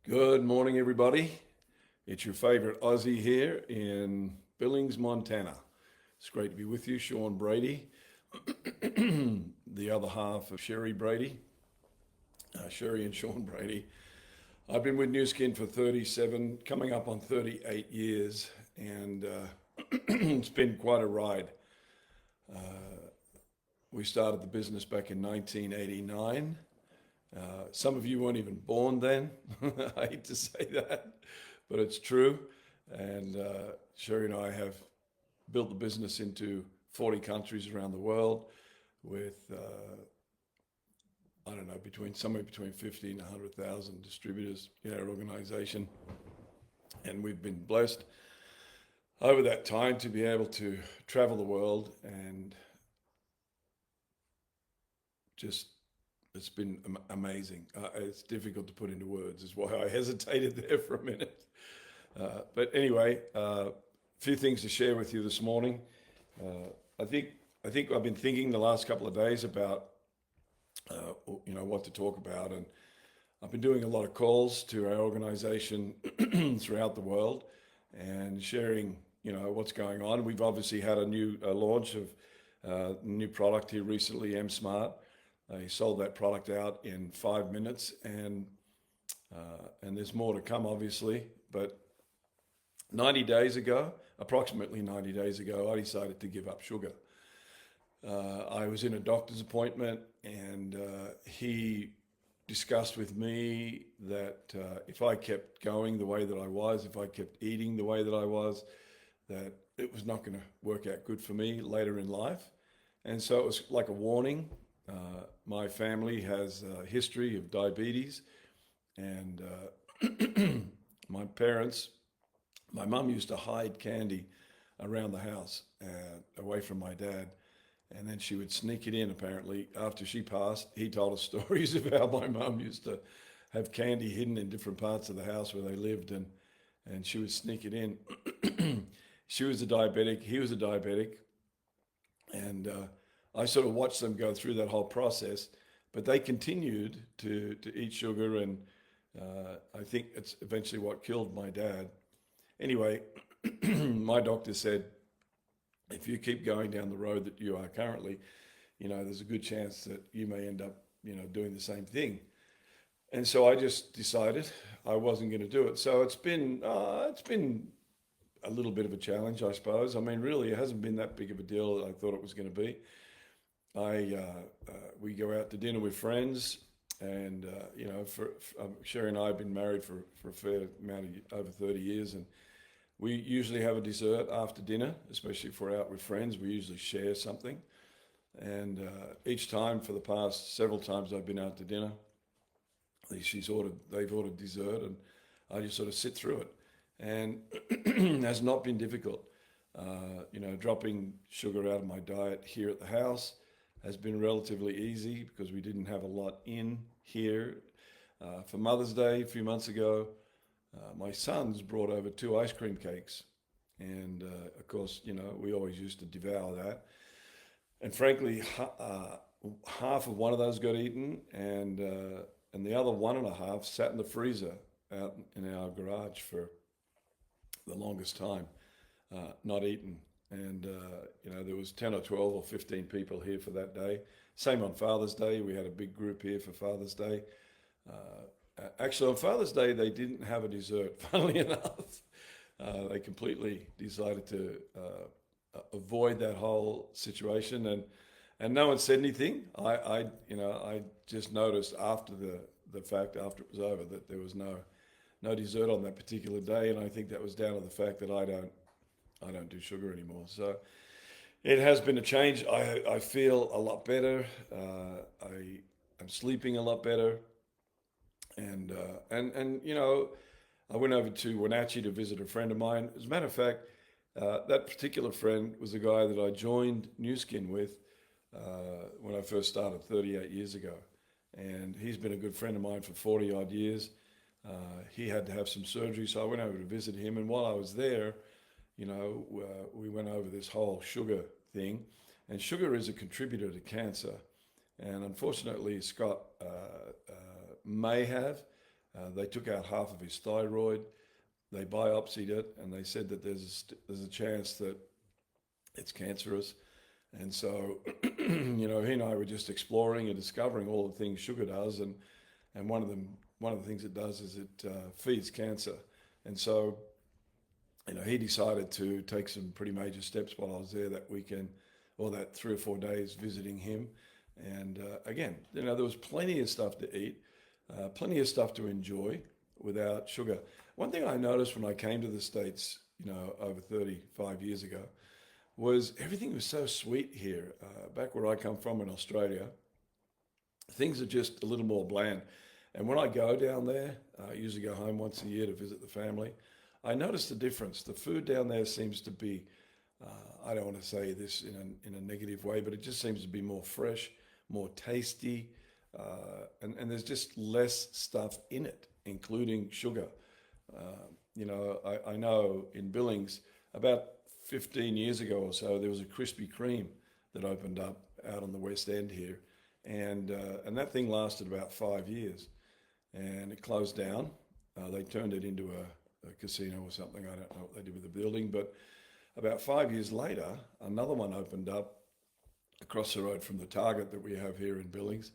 Good morning, everybody. It's your favorite Aussie here in Billings, Montana. It's great to be with you, Sean Brady, the other half of Sherry Brady, Sherry and Sean Brady. I've been with New Skin for 37, coming up on 38 years, and it's been quite a ride. We started the business back in 1989. Some of you weren't even born then. I hate to say that, but it's true. And Sherry and I have built the business into 40 countries around the world with, I don't know, somewhere between 50 and 100,000 distributors in our organization. And we've been blessed over that time to be able to travel the world and just it's been amazing. It's difficult to put into words, is why I hesitated there for a minute. But anyway, a few things to share with you this morning. I think I've been thinking the last couple of days about what to talk about, and I've been doing a lot of calls to our organization throughout the world and sharing what's going on. We've obviously had a new launch of new product here recently, M Smart. He sold that product out in 5 minutes, and there's more to come, obviously. But approximately 90 days ago, I decided to give up sugar. I was in a doctor's appointment, and he discussed with me that if I kept going the way that I was, if I kept eating the way that I was, that it was not going to work out good for me later in life. And so it was like a warning. My family has a history of diabetes, and my mum used to hide candy around the house, away from my dad, and then she would sneak it in. Apparently, after she passed, he told us stories of how my mum used to have candy hidden in different parts of the house where they lived, and she would sneak it in. She was a diabetic, he was a diabetic, and I sort of watched them go through that whole process, but they continued to eat sugar, and I think it's eventually what killed my dad. Anyway, my doctor said, if you keep going down the road that you are currently, there's a good chance that you may end up, doing the same thing. And so I just decided I wasn't going to do it. So it's been a little bit of a challenge, I suppose. I mean, really, it hasn't been that big of a deal that I thought it was going to be. We go out to dinner with friends, and Sherry and I have been married for a fair amount of over 30 years, and we usually have a dessert after dinner, especially if we're out with friends. We usually share something, and each time for the past several times I've been out to dinner, they've ordered dessert, and I just sort of sit through it, and it has not been difficult. Dropping sugar out of my diet here at the house has been relatively easy because we didn't have a lot in here. For Mother's Day a few months ago, my sons brought over 2 ice cream cakes. And of course, we always used to devour that. And frankly, half of one of those got eaten, and the other 1.5 sat in the freezer out in our garage for the longest time, not eaten. And there was 10 or 12 or 15 people here for that day. Same on Father's Day. We had a big group here for Father's Day. Actually, on Father's Day, they didn't have a dessert, funnily enough. They completely decided to avoid that whole situation, and no one said anything. I just noticed after the fact, after it was over, that there was no dessert on that particular day, and I think that was down to the fact that I don't do sugar anymore. So it has been a change. I feel a lot better. I'm sleeping a lot better. And I went over to Wenatchee to visit a friend of mine. As a matter of fact, that particular friend was the guy that I joined New Skin with when I first started 38 years ago. And he's been a good friend of mine for 40 odd years. He had to have some surgery, so I went over to visit him. And while I was there, we went over this whole sugar thing. And sugar is a contributor to cancer. And unfortunately, Scott may have They took out half of his thyroid. They biopsied it, and they said that there's a chance that it's cancerous. And so, he and I were just exploring and discovering all the things sugar does, and one of the things it does is it feeds cancer. And so, he decided to take some pretty major steps while I was there that weekend, or that 3 or 4 days visiting him. And again, there was plenty of stuff to eat, plenty of stuff to enjoy without sugar. One thing I noticed when I came to the States, over 35 years ago, was everything was so sweet here. Back where I come from in Australia, things are just a little more bland. And when I go down there, I usually go home once a year to visit the family. I notice the difference. The food down there seems to be, I don't want to say this in a negative way, but it just seems to be more fresh, more tasty, and there's just less stuff in it, including sugar. I know in Billings, about 15 years ago or so, there was a Krispy Kreme that opened up out on the West End here, and that thing lasted about 5 years, and it closed down. They turned it into a casino or something. I don't know what they did with the building, but about 5 years later, another one opened up across the road from the Target that we have here in Billings,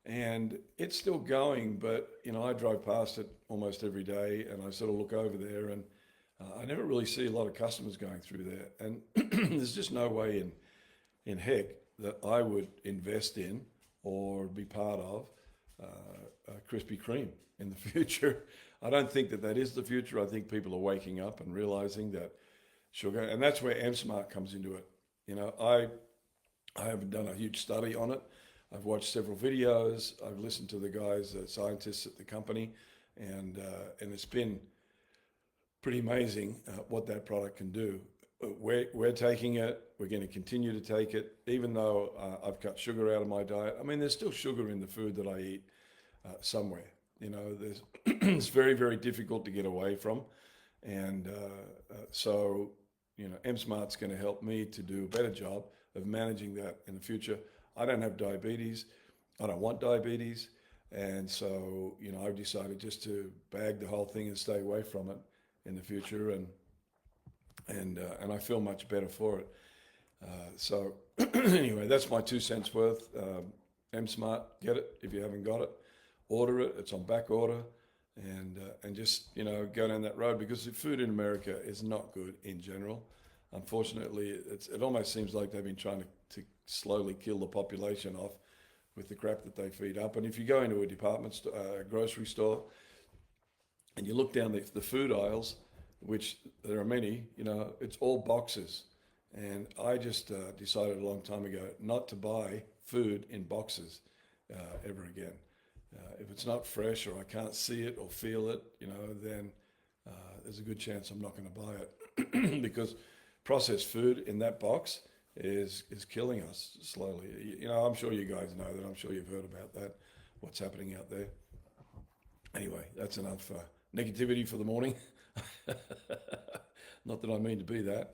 and it's still going. But I drive past it almost every day, and I sort of look over there, and I never really see a lot of customers going through there, and there's just no way in heck that I would invest in or be part of Krispy Kreme in the future. I don't think that is the future. I think people are waking up and realizing that sugar, and that's where M-Smart comes into it. I haven't done a huge study on it. I've watched several videos. I've listened to the guys, scientists at the company, and it's been pretty amazing what that product can do. We're taking it. We're going to continue to take it, even though I've cut sugar out of my diet. I mean, there's still sugar in the food that I eat somewhere. It's very, very difficult to get away from, and so M-Smart's going to help me to do a better job of managing that in the future. I don't have diabetes. I don't want diabetes, and so I've decided just to bag the whole thing and stay away from it in the future, and I feel much better for it. So anyway, that's my 2 cents worth. M-Smart, get it if you haven't got it. Order it. It's on back order, and just go down that road, because the food in America is not good in general. Unfortunately, it almost seems like they've been trying to slowly kill the population off with the crap that they feed up. And if you go into a department store, grocery store, and you look down the food aisles, which there are many, it's all boxes. And I just decided a long time ago not to buy food in boxes ever again. If it's not fresh, or I can't see it or feel it, then there's a good chance I'm not going to buy it because processed food in that box is killing us slowly. I'm sure you guys know that. I'm sure you've heard about that, what's happening out there. Anyway, that's enough negativity for the morning. Not that I mean to be that.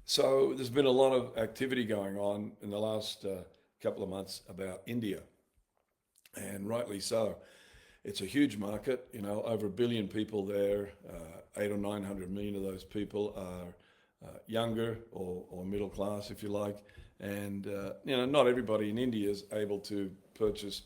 So there's been a lot of activity going on in the last couple of months about India, and rightly so. It's a huge market, over 1 billion people there. 800 or 900 million of those people are younger or middle class, if you like. And, not everybody in India is able to purchase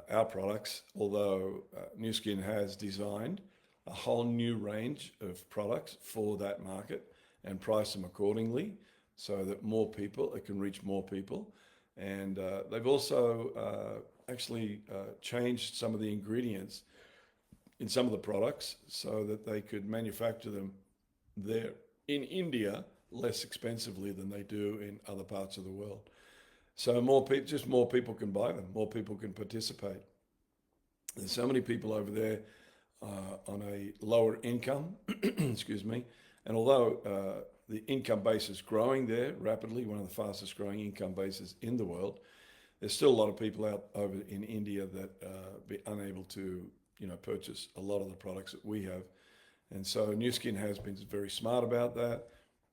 our products, although Nu Skin has designed a whole new range of products for that market and price them accordingly so that it can reach more people. And they've also actually changed some of the ingredients in some of the products so that they could manufacture them there in India less expensively than they do in other parts of the world. So more people can buy them, more people can participate. There's so many people over there on a lower income, excuse me, and although the income base is growing there rapidly, one of the fastest growing income bases in the world, there's still a lot of people out over in India that be unable to, purchase a lot of the products that we have. And so Nu Skin has been very smart about that,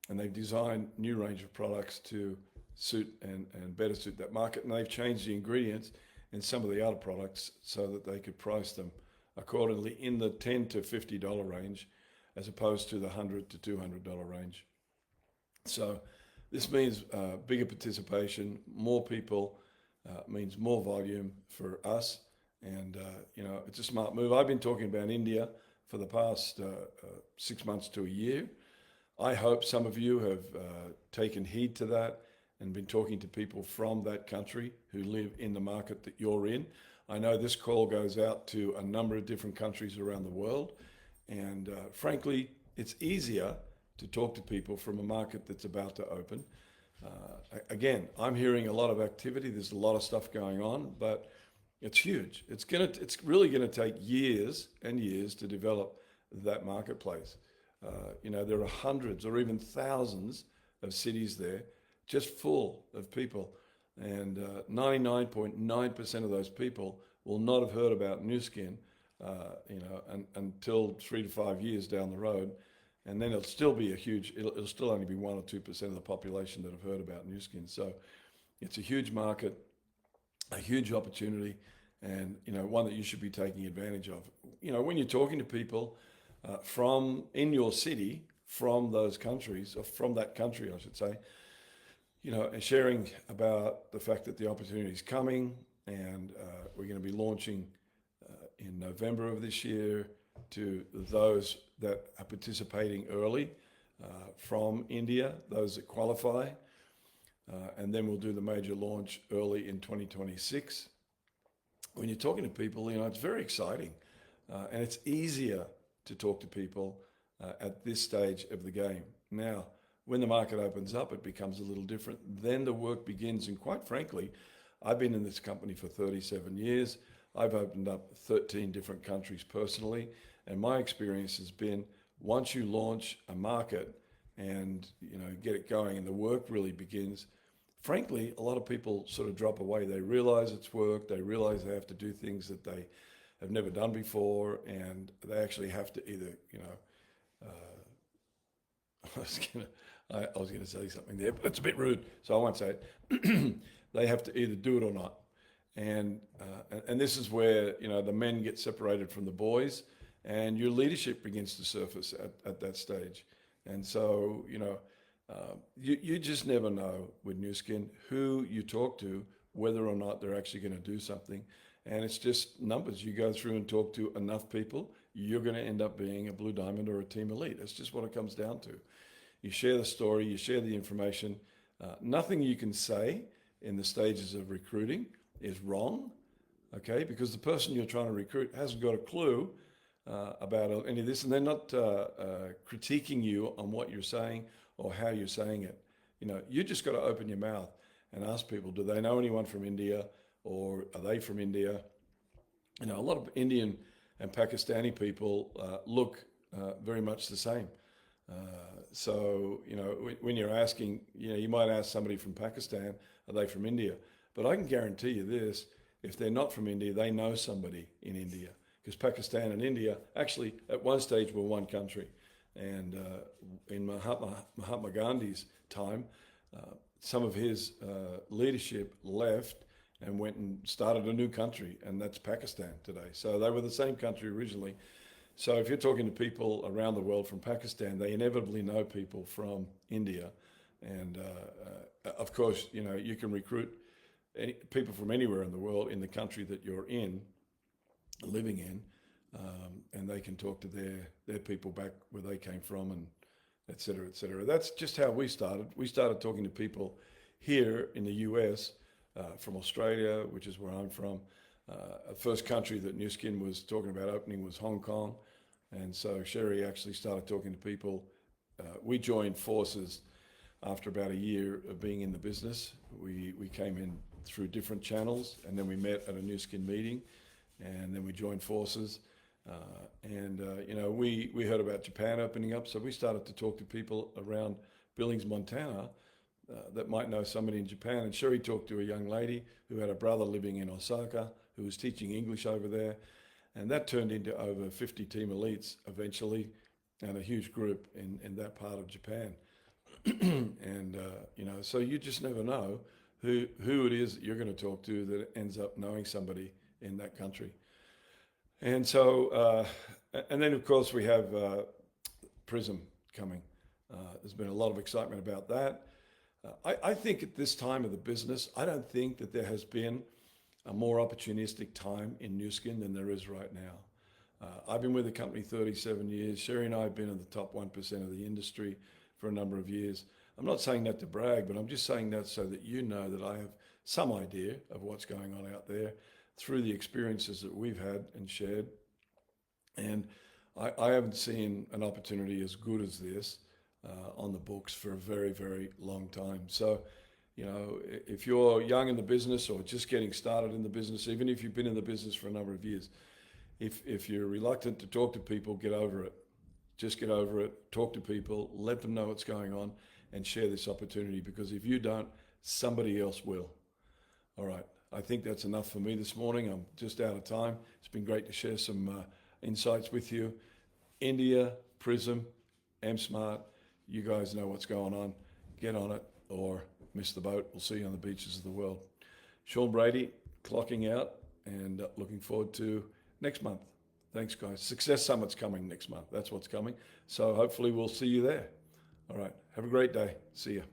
and they've designed new range of products to suit and better suit that market. And they've changed the ingredients in some of the other products so that they could price them accordingly in the $10 to $50 range, as opposed to the $100 to $200 range. So this means bigger participation, more people, means more volume for us. And, it's a smart move. I've been talking about India for the past 6 months to a year. I hope some of you have taken heed to that and been talking to people from that country who live in the market that you're in. I know this call goes out to a number of different countries around the world. And frankly, it's easier to talk to people from a market that's about to open. Again, I'm hearing a lot of activity. There's a lot of stuff going on, but it's huge. It's really gonna take years and years to develop that marketplace. There are hundreds or even thousands of cities there just full of people, and 99.9% of those people will not have heard about Nu Skin, until 3 to 5 years down the road. And then it'll still be it'll still only be 1 or 2% of the population that have heard about Nu Skin. So it's a huge market, a huge opportunity, and one that you should be taking advantage of. When you're talking to people from in your city, from those countries, or from that country, I should say, and sharing about the fact that the opportunity is coming, and we're going to be launching in November of this year to those that are participating early from India, those that qualify, and then we'll do the major launch early in 2026. When you're talking to people, it's very exciting, and it's easier to talk to people at this stage of the game. Now, when the market opens up, it becomes a little different. Then the work begins, and quite frankly, I've been in this company for 37 years. I've opened up 13 different countries personally, and my experience has been once you launch a market and get it going and the work really begins, frankly, a lot of people sort of drop away. They realize it's work, they realize they have to do things that they have never done before, and they actually have to either, I was gonna say something there, but it's a bit rude, so I won't say it. They have to either do it or not. And this is where the men get separated from the boys, and your leadership begins to surface at that stage. And so you just never know with Nu Skin who you talk to, whether or not they're actually going to do something. And it's just numbers. You go through and talk to enough people, you're going to end up being a Blue Diamond or a Team Elite. That's just what it comes down to. You share the story, you share the information. Nothing you can say in the stages of recruiting is wrong, okay? Because the person you're trying to recruit hasn't got a clue about any of this, and they're not critiquing you on what you're saying or how you're saying it. You just got to open your mouth and ask people, do they know anyone from India, or are they from India? A lot of Indian and Pakistani people look very much the same. So, when you're asking, you might ask somebody from Pakistan, are they from India? But I can guarantee you this, if they're not from India, they know somebody in India, because Pakistan and India actually at one stage were one country. And in Mahatma Gandhi's time, some of his leadership left and went and started a new country, and that's Pakistan today. So they were the same country originally. So if you're talking to people around the world from Pakistan, they inevitably know people from India. And of course, you can recruit people from anywhere in the world in the country that you're in, living in, and they can talk to their people back where they came from, and et cetera, et cetera. That's just how we started. We started talking to people here in the US, from Australia, which is where I'm from. The first country that Nu Skin was talking about opening was Hong Kong. And so Sherry actually started talking to people. We joined forces after about a year of being in the business. We came in through different channels, and then we met at a Nu Skin meeting, and then we joined forces. We heard about Japan opening up, so we started to talk to people around Billings, Montana, that might know somebody in Japan. And Sherry talked to a young lady who had a brother living in Osaka who was teaching English over there. And that turned into over 50 Team Elites eventually, and a huge group in that part of Japan. And, so you just never know who it is that you're going to talk to that ends up knowing somebody in that country. And so, and then of course we have Prysm coming. There's been a lot of excitement about that. I think at this time of the business, I don't think that there has been a more opportunistic time in Nu Skin than there is right now. I've been with the company 37 years. Sherry and I have been in the top 1% of the industry for a number of years. I'm not saying that to brag, but I'm just saying that so that you know that I have some idea of what's going on out there through the experiences that we've had and shared. And I haven't seen an opportunity as good as this on the books for a very, very long time. So, you know, if you're young in the business or just getting started in the business, even if you've been in the business for a number of years, if you're reluctant to talk to people, get over it. Just get over it, talk to people, let them know what's going on, and share this opportunity, because if you don't, somebody else will. All right, I think that's enough for me this morning. I'm just out of time. It's been great to share some insights with you. India, Prysm, M-Smart, you guys know what's going on. Get on it or miss the boat. We'll see you on the beaches of the world. Sean Brady, clocking out, and looking forward to next month. Thanks, guys. Success Summit's coming next month. That's what's coming. So hopefully we'll see you there. All right. Have a great day. See you.